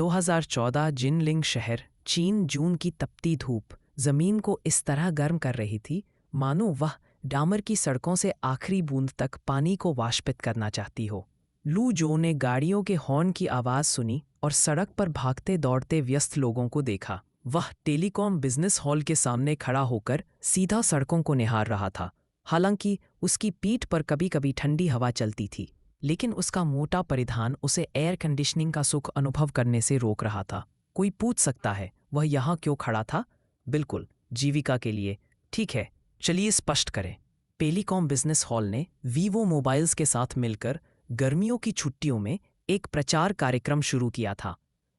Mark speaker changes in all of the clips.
Speaker 1: 2014 Jinling शहर, चीन। जून की तपती धूप जमीन को इस तरह गर्म कर रही थी मानो वह डामर की सड़कों से आखिरी बूंद तक पानी को वाष्पित करना चाहती हो। लू जो ने गाड़ियों के हॉर्न की आवाज़ सुनी और सड़क पर भागते दौड़ते व्यस्त लोगों को देखा। वह टेलीकॉम बिजनेस हॉल के सामने खड़ा होकर सीधा सड़कों को निहार रहा था। हालांकि उसकी पीठ पर कभी कभी ठंडी हवा चलती थी, लेकिन उसका मोटा परिधान उसे एयर कंडीशनिंग का सुख अनुभव करने से रोक रहा था। कोई पूछ सकता है वह यहाँ क्यों खड़ा था? बिल्कुल, जीविका के लिए। ठीक है, चलिए स्पष्ट करें। टेलीकॉम बिजनेस हॉल ने वीवो मोबाइल्स के साथ मिलकर गर्मियों की छुट्टियों में एक प्रचार कार्यक्रम शुरू किया था।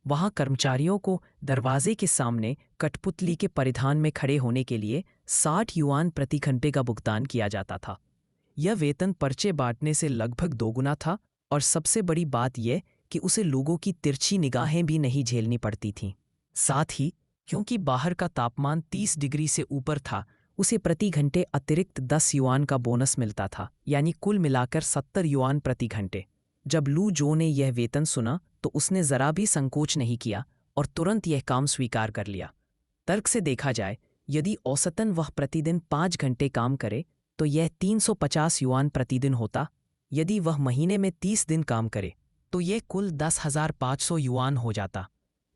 Speaker 1: वहां कर्मचारियों को दरवाजे के सामने कठपुतली के परिधान में खड़े होने के लिए 60 युआन प्रति घंटे का भुगतान किया जाता था। यह वेतन पर्चे बांटने से लगभग दोगुना था, और सबसे बड़ी बात यह कि उसे लोगों की तिरछी निगाहें भी नहीं झेलनी पड़ती थीं। साथ ही क्योंकि बाहर का तापमान 30 डिग्री से ऊपर था, उसे प्रति घंटे अतिरिक्त 10 युआन का बोनस मिलता था, यानी कुल मिलाकर 70 युआन प्रति घंटे। जब लू जो ने यह वेतन सुना तो उसने जरा भी संकोच नहीं किया और तुरंत यह काम स्वीकार कर लिया। तर्क से देखा जाए, यदि औसतन वह प्रतिदिन 5 घंटे काम करे तो यह 350 युआन प्रतिदिन होता। यदि वह महीने में 30 दिन काम करे तो यह कुल 10,500 युआन हो जाता।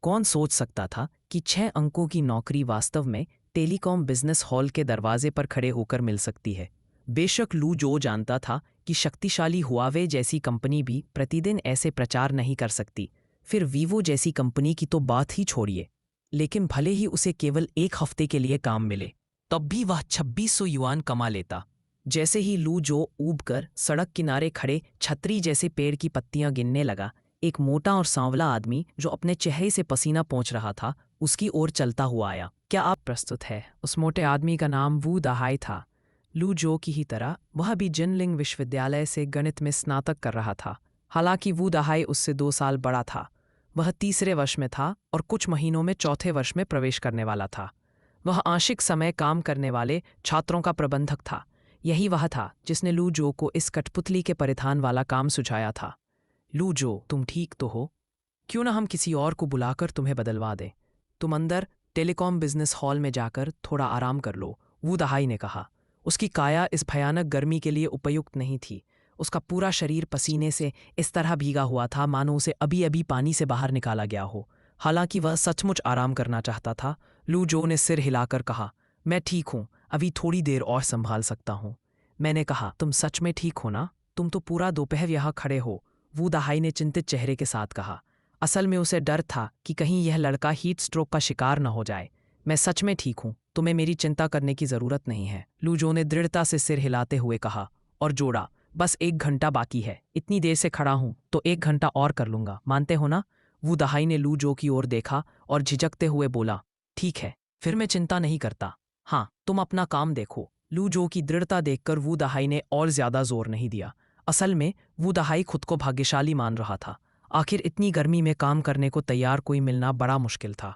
Speaker 1: कौन सोच सकता था कि 6 अंकों की नौकरी वास्तव में टेलीकॉम बिजनेस हॉल के दरवाजे पर खड़े होकर मिल सकती है। बेशक लू जो जानता था कि शक्तिशाली हुआवे जैसी कंपनी भी प्रतिदिन ऐसे प्रचार नहीं कर सकती, फिर वीवो जैसी कंपनी की तो बात ही छोड़िए। लेकिन भले ही उसे केवल 1 हफ्ते के लिए काम मिले, तब भी वह 2600 युआन कमा लेता। जैसे ही लू जो ऊबकर सड़क किनारे खड़े छतरी जैसे पेड़ की पत्तियां गिनने लगा, एक मोटा और सांवला आदमी जो अपने चेहरे से पसीना पोंछ रहा था उसकी ओर चलता हुआ आया। क्या आप प्रस्तुत है? उस मोटे आदमी का नाम वू दहाई था। लू जो की ही तरह वह भी जिनलिंग विश्वविद्यालय से गणित में स्नातक कर रहा था। हालांकि वू दहाई उससे 2 साल बड़ा था। वह तीसरे वर्ष में था और कुछ महीनों में चौथे वर्ष में प्रवेश करने वाला था। वह आंशिक समय काम करने वाले छात्रों का प्रबंधक था। यही वह था जिसने लू जो को इस कठपुतली के परिधान वाला काम सुझाया था। लू जो, तुम ठीक तो हो? क्यों ना हम किसी और को बुलाकर तुम्हें बदलवा दें? तुम अंदर टेलीकॉम बिजनेस हॉल में जाकर थोड़ा आराम कर लो, वू दहाई ने कहा। उसकी काया इस भयानक गर्मी के लिए उपयुक्त नहीं थी। उसका पूरा शरीर पसीने से इस तरह भीगा हुआ था मानो उसे अभी अभी पानी से बाहर निकाला गया हो। हालांकि वह सचमुच आराम करना चाहता था। लू जो ने सिर हिलाकर कहा, मैं ठीक हूं, अभी थोड़ी देर और संभाल सकता हूं। मैंने कहा, तुम सच में ठीक हो ना? तुम तो पूरा दोपहर यहाँ खड़े हो, वू दहाई ने चिंतित चेहरे के साथ कहा। असल में उसे डर था कि कहीं यह लड़का हीट स्ट्रोक का शिकार न हो जाए। मैं सच में ठीक हूं, तुम्हें मेरी चिंता करने की जरूरत नहीं है, लू जो ने दृढ़ता से सिर हिलाते हुए कहा, और जोड़ा, बस 1 घंटा बाकी है। इतनी देर से खड़ा हूं तो 1 घंटा और कर लूंगा, मानते हो ना? वू दहाई ने लू जो की ओर देखा और झिझकते हुए बोला, ठीक है, फिर मैं चिंता नहीं करता। हाँ, तुम अपना काम देखो। लू जो की दृढ़ता देखकर वू दहाई ने और ज्यादा जोर नहीं दिया। असल में वू दहाई खुद को भाग्यशाली मान रहा था। आखिर इतनी गर्मी में काम करने को तैयार कोई मिलना बड़ा मुश्किल था।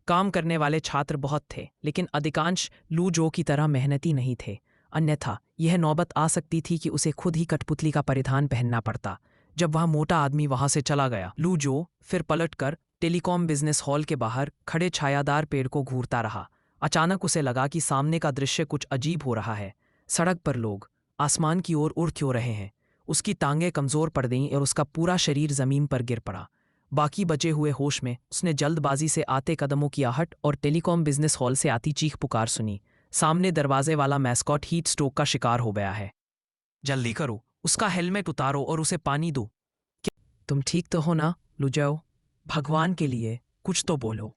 Speaker 1: काम करने वाले छात्र बहुत थे, लेकिन अधिकांश लू जो की तरह मेहनती नहीं थे। अन्यथा यह नौबत आ सकती थी कि उसे खुद ही कठपुतली का परिधान पहनना पड़ता। जब वह मोटा आदमी वहां से चला गया, लू जो फिर पलटकर टेलीकॉम बिजनेस हॉल के बाहर खड़े छायादार पेड़ को घूरता रहा। अचानक उसे लगा कि सामने का दृश्य कुछ अजीब हो रहा है। सड़क पर लोग आसमान की ओर उड़ क्यों रहे हैं? उसकी टांगें कमजोर पड़ गईं और उसका पूरा शरीर जमीन पर गिर पड़ा। बाकी बचे हुए होश में उसने जल्दबाजी से आते कदमों की आहट और टेलीकॉम बिजनेस हॉल से आती चीख पुकार सुनी। सामने दरवाजे वाला मैस्कॉट हीट स्ट्रोक का शिकार हो गया है। जल्दी करो, उसका हेलमेट उतारो और उसे पानी दो। तुम ठीक तो हो ना, लुजाओ? भगवान के लिए कुछ तो बोलो।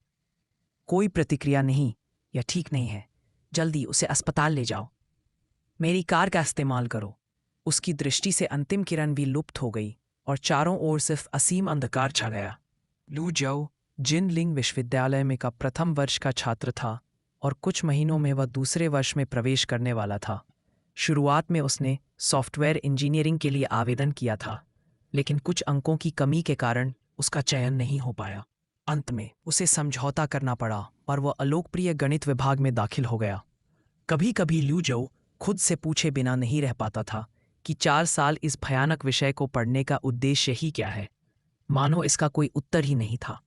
Speaker 1: कोई प्रतिक्रिया नहीं। यह ठीक नहीं है। जल्दी उसे अस्पताल ले जाओ। मेरी कार का इस्तेमाल करो। उसकी दृष्टि से अंतिम किरण भी लुप्त हो गई और चारों ओर सिर्फ असीम अंधकार छा गया। लू जाओ जिनलिंग विश्वविद्यालय में का प्रथम वर्ष का छात्र था और कुछ महीनों में वह दूसरे वर्ष में प्रवेश करने वाला था। शुरुआत में उसने सॉफ्टवेयर इंजीनियरिंग के लिए आवेदन किया था, लेकिन कुछ अंकों की कमी के कारण उसका चयन नहीं हो पाया। अंत में उसे समझौता करना पड़ा और वह अलोकप्रिय गणित विभाग में दाखिल हो गया। कभी कभी लू जो खुद से पूछे बिना नहीं रह पाता था कि 4 साल इस भयानक विषय को पढ़ने का उद्देश्य ही क्या है। मानो इसका कोई उत्तर ही नहीं था।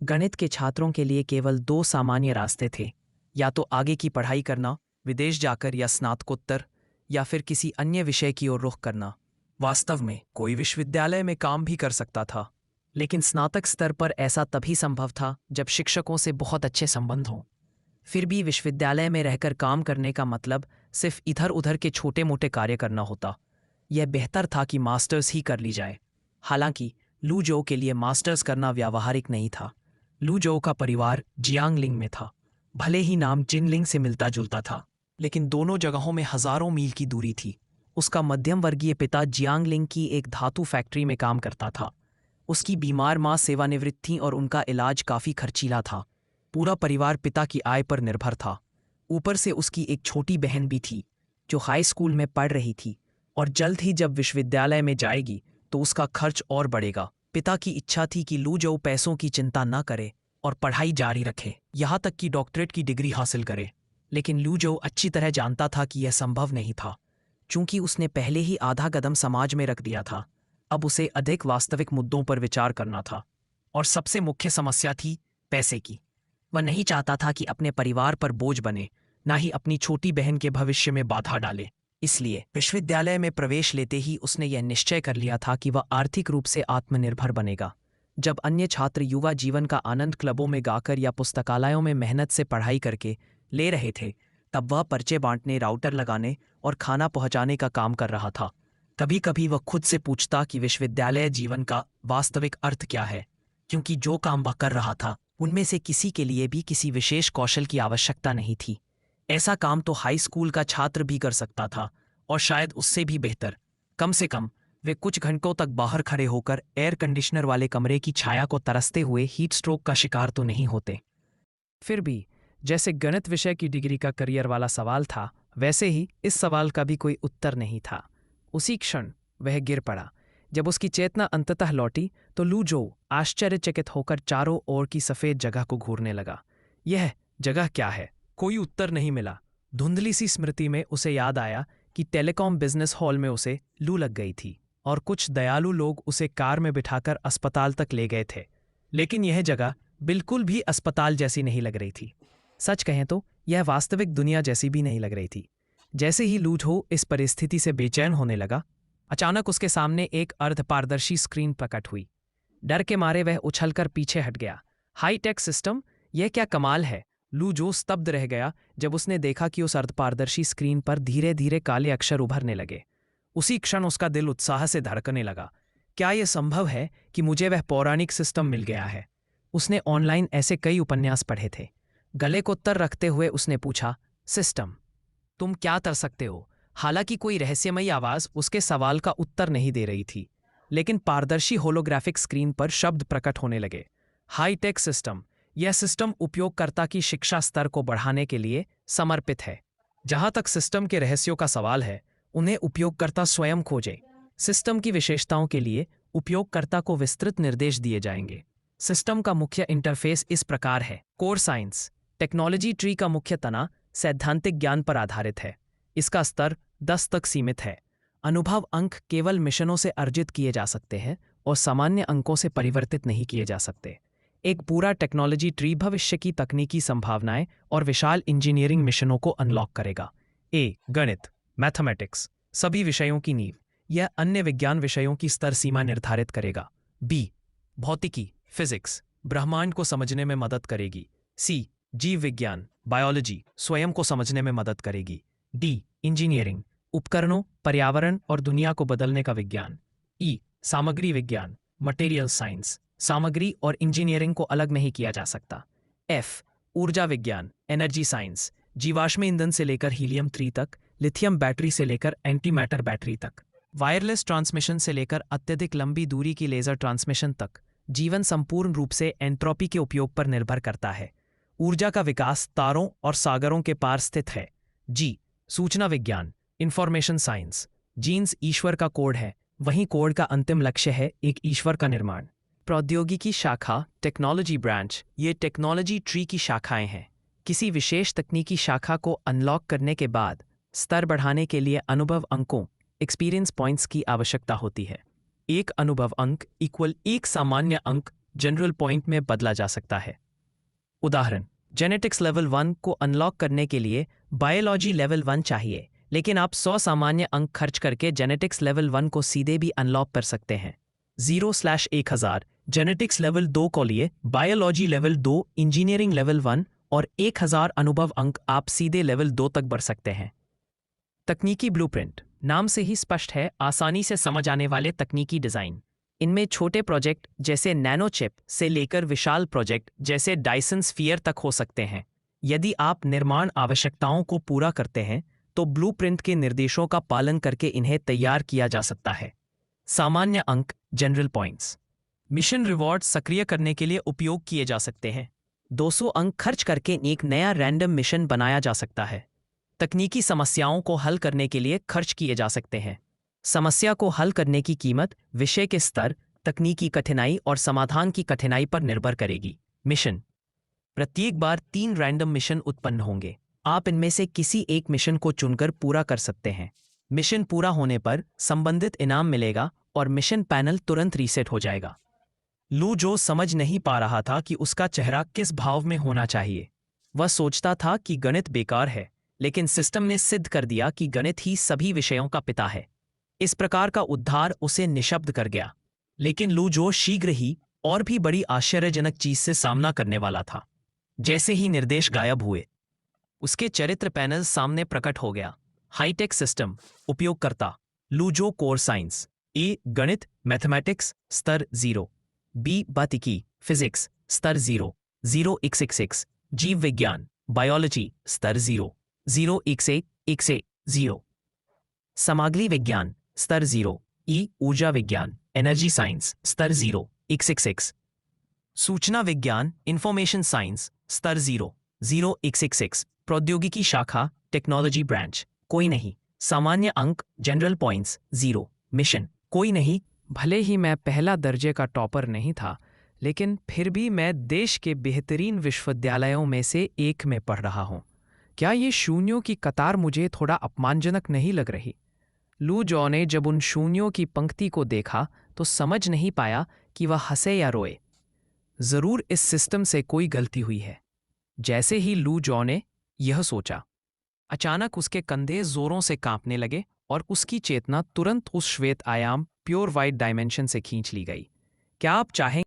Speaker 1: गणित के छात्रों के लिए केवल दो सामान्य रास्ते थे, या तो आगे की पढ़ाई करना, विदेश जाकर या स्नातकोत्तर, या फिर किसी अन्य विषय की ओर रुख करना। वास्तव में कोई विश्वविद्यालय में काम भी कर सकता था, लेकिन स्नातक स्तर पर ऐसा तभी संभव था जब शिक्षकों से बहुत अच्छे संबंध हों। फिर भी विश्वविद्यालय में रहकर काम करने का मतलब सिर्फ इधर उधर के छोटे मोटे कार्य करना होता। यह बेहतर था कि मास्टर्स ही कर ली जाए। हालांकि लू जो के लिए मास्टर्स करना व्यावहारिक नहीं था। लू जो का परिवार जियांगलिंग में था। भले ही नाम जिनलिंग से मिलता जुलता था, लेकिन दोनों जगहों में हजारों मील की दूरी थी। उसका मध्यम वर्गीय पिता जियांगलिंग की एक धातु फैक्ट्री में काम करता था। उसकी बीमार माँ सेवानिवृत्त थी और उनका इलाज काफी खर्चीला था। पूरा परिवार पिता की आय पर निर्भर था। ऊपर से उसकी एक छोटी बहन भी थी जो हाई स्कूल में पढ़ रही थी और जल्द ही जब विश्वविद्यालय में जाएगी तो उसका खर्च और बढ़ेगा। पिता की इच्छा थी कि लू जो पैसों की चिंता न करे और पढ़ाई जारी रखे, यहाँ तक कि डॉक्टरेट की डिग्री हासिल करे। लेकिन लू जो अच्छी तरह जानता था कि यह संभव नहीं था, चूंकि उसने पहले ही आधा कदम समाज में रख दिया था। अब उसे अधिक वास्तविक मुद्दों पर विचार करना था, और सबसे मुख्य समस्या थी पैसे की। वह नहीं चाहता था कि अपने परिवार पर बोझ बने, ना ही अपनी छोटी बहन के भविष्य में बाधा डाले। इसलिए विश्वविद्यालय में प्रवेश लेते ही उसने यह निश्चय कर लिया था कि वह आर्थिक रूप से आत्मनिर्भर बनेगा। जब अन्य छात्र युवा जीवन का आनंद क्लबों में गाकर या पुस्तकालयों में मेहनत से पढ़ाई करके ले रहे थे, तब वह पर्चे बांटने, राउटर लगाने और खाना पहुंचाने का काम कर रहा था। कभी कभी वह खुद से पूछता कि विश्वविद्यालय जीवन का वास्तविक अर्थ क्या है, क्योंकि जो काम वह कर रहा था उनमें से किसी के लिए भी किसी विशेष कौशल की आवश्यकता नहीं थी। ऐसा काम तो हाई स्कूल का छात्र भी कर सकता था, और शायद उससे भी बेहतर। कम से कम वे कुछ घंटों तक बाहर खड़े होकर एयर कंडीशनर वाले कमरे की छाया को तरसते हुए हीट स्ट्रोक का शिकार तो नहीं होते। फिर भी जैसे गणित विषय की डिग्री का करियर वाला सवाल था, वैसे ही इस सवाल का भी कोई उत्तर नहीं था। उसी क्षण वह गिर पड़ा। जब उसकी चेतना अंततः लौटी तो लू जो आश्चर्यचकित होकर चारों ओर की सफेद जगह को घूरने लगा। यह जगह क्या है? कोई उत्तर नहीं मिला। धुंधली सी स्मृति में उसे याद आया कि टेलीकॉम बिजनेस हॉल में उसे लू लग गई थी और कुछ दयालु लोग उसे कार में बिठाकर अस्पताल तक ले गए थे। लेकिन यह जगह बिल्कुल भी अस्पताल जैसी नहीं लग रही थी। सच कहें तो यह वास्तविक दुनिया जैसी भी नहीं लग रही थी। जैसे ही लू जो इस परिस्थिति से बेचैन होने लगा, अचानक उसके सामने एक अर्धपारदर्शी स्क्रीन प्रकट हुई। डर के मारे वह उछलकर पीछे हट गया। हाईटेक सिस्टम, यह क्या कमाल है! लू जो स्तब्ध रह गया जब उसने देखा कि उस अर्धपारदर्शी स्क्रीन पर धीरे धीरे काले अक्षर उभरने लगे। उसी क्षण उसका दिल उत्साह से धड़कने लगा। क्या यह संभव है कि मुझे वह पौराणिक सिस्टम मिल गया है? उसने ऑनलाइन ऐसे कई उपन्यास पढ़े थे। गले को उत्तर रखते हुए उसने पूछा, सिस्टम, तुम क्या कर सकते हो? हालांकि कोई रहस्यमयी आवाज उसके सवाल का उत्तर नहीं दे रही थी, लेकिन पारदर्शी होलोग्राफिक स्क्रीन पर शब्द प्रकट होने लगे। हाईटेक सिस्टम, यह सिस्टम उपयोगकर्ता की शिक्षा स्तर को बढ़ाने के लिए समर्पित है। जहां तक सिस्टम के रहस्यों का सवाल है, उन्हें उपयोगकर्ता स्वयं खोजे। सिस्टम की विशेषताओं के लिए उपयोगकर्ता को विस्तृत निर्देश दिए जाएंगे। सिस्टम का मुख्य इंटरफेस इस प्रकार है। कोर साइंस, टेक्नोलॉजी ट्री का मुख्य तना सैद्धांतिक ज्ञान पर आधारित है। इसका स्तर 10 तक सीमित है। अनुभव अंक केवल मिशनों से अर्जित किए जा सकते हैं और सामान्य अंकों से परिवर्तित नहीं किए जा सकते। एक पूरा टेक्नोलॉजी ट्री भविष्य की तकनीकी संभावनाएं और विशाल इंजीनियरिंग मिशनों को अनलॉक करेगा। ए, गणित, मैथमेटिक्स, सभी विषयों की नींव। यह अन्य विज्ञान विषयों की स्तर सीमा निर्धारित करेगा। बी, भौतिकी, फिजिक्स, ब्रह्मांड को समझने में मदद करेगी। सी, जीव विज्ञान, बायोलॉजी, स्वयं को समझने में मदद करेगी। डी, इंजीनियरिंग, उपकरणों, पर्यावरण और दुनिया को बदलने का विज्ञान। ई, सामग्री विज्ञान, मटेरियल साइंस, सामग्री और इंजीनियरिंग को अलग नहीं किया जा सकता। एफ, ऊर्जा विज्ञान, एनर्जी साइंस, जीवाश्म ईंधन से लेकर हीलियम 3 तक, लिथियम बैटरी से लेकर एंटी मैटर बैटरी तक, वायरलेस ट्रांसमिशन से लेकर अत्यधिक लंबी दूरी की लेजर ट्रांसमिशन तक। जीवन संपूर्ण रूप से एंट्रोपी के उपयोग पर निर्भर करता है। ऊर्जा का विकास तारों और सागरों के पार स्थित है। जी, सूचना विज्ञान, इंफॉर्मेशन साइंस, जीन्स ईश्वर का कोड है, वहीं कोड का अंतिम लक्ष्य है एक ईश्वर का निर्माण। प्रौद्योगिकी शाखा, टेक्नोलॉजी ब्रांच, ये टेक्नोलॉजी ट्री की शाखाएं हैं। किसी विशेष तकनीकी शाखा को अनलॉक करने के बाद स्तर बढ़ाने के लिए अनुभव अंकों, एक्सपीरियंस पॉइंट्स की आवश्यकता होती है। एक अनुभव अंक इक्वल एक सामान्य अंक जनरल पॉइंट में बदला जा सकता है। उदाहरण, जेनेटिक्स लेवल 1 को अनलॉक करने के लिए बायोलॉजी लेवल 1 चाहिए, लेकिन आप 100 सामान्य अंक खर्च करके जेनेटिक्स लेवल 1 को सीधे भी अनलॉक कर सकते हैं। 0/1000 जेनेटिक्स लेवल 2 को लिए बायोलॉजी लेवल 2, इंजीनियरिंग लेवल 1 और 1000 अनुभव अंक आप सीधे लेवल 2 तक बढ़ सकते हैं। तकनीकी ब्लूप्रिंट नाम से ही स्पष्ट है, आसानी से समझ आने वाले तकनीकी डिजाइन। इनमें छोटे प्रोजेक्ट जैसे नैनो चिप से लेकर विशाल प्रोजेक्ट जैसे डायसन स्फीयर तक हो सकते हैं। यदि आप निर्माण आवश्यकताओं को पूरा करते हैं तो ब्लूप्रिंट के निर्देशों का पालन करके इन्हें तैयार किया जा सकता है। सामान्य अंक, जनरल पॉइंट्स। मिशन रिवॉर्ड सक्रिय करने के लिए उपयोग किए जा सकते हैं। 200 अंक खर्च करके एक नया रैंडम मिशन बनाया जा सकता है। तकनीकी समस्याओं को हल करने के लिए खर्च किए जा सकते हैं। समस्या को हल करने की कीमत विषय के स्तर, तकनीकी कठिनाई और समाधान की कठिनाई पर निर्भर करेगी। मिशन, प्रत्येक बार 3 रैंडम मिशन उत्पन्न होंगे। आप इनमें से किसी एक मिशन को चुनकर पूरा कर सकते हैं। मिशन पूरा होने पर संबंधित इनाम मिलेगा और मिशन पैनल तुरंत रीसेट हो जाएगा। लू जो समझ नहीं पा रहा था कि उसका चेहरा किस भाव में होना चाहिए। वह सोचता था कि गणित बेकार है, लेकिन सिस्टम ने सिद्ध कर दिया कि गणित ही सभी विषयों का पिता है। इस प्रकार का उद्धार उसे निशब्द कर गया। लेकिन लू जो शीघ्र ही और भी बड़ी आश्चर्यजनक चीज से सामना करने वाला था। जैसे ही निर्देश गायब हुए, उसके चरित्र पैनल सामने प्रकट हो गया। हाईटेक सिस्टम, उपयोगकर्ता लूजो कोर साइंस, ए गणित मैथमेटिक्स स्तर 0, बी भौतिकी फिजिक्स स्तर 0, 0x66, जीव विज्ञान बायोलॉजी स्तर 0, 0x1 सामग्री विज्ञान स्तर 0, ई ऊर्जा विज्ञान एनर्जी साइंस स्तर 0, x66, सूचना विज्ञान इंफॉर्मेशन साइंस स्तर 0, 0x66, प्रौद्योगिकी शाखा टेक्नोलॉजी ब्रांच कोई नहीं। सामान्य अंक, जनरल पॉइंट्स 0। मिशन, कोई नहीं। भले ही मैं पहला दर्जे का टॉपर नहीं था, लेकिन फिर भी मैं देश के बेहतरीन विश्वविद्यालयों में से एक में पढ़ रहा हूं। क्या ये शून्यों की कतार मुझे थोड़ा अपमानजनक नहीं लग रही? लू जॉ ने जब उन शून्यों की पंक्ति को देखा तो समझ नहीं पाया कि वह हंसे या रोए। जरूर इस सिस्टम से कोई गलती हुई है। जैसे ही लू जॉ ने यह सोचा, अचानक उसके कंधे जोरों से कांपने लगे और उसकी चेतना तुरंत उस श्वेत आयाम प्योर वाइट डायमेंशन से खींच ली गई। क्या आप चाहें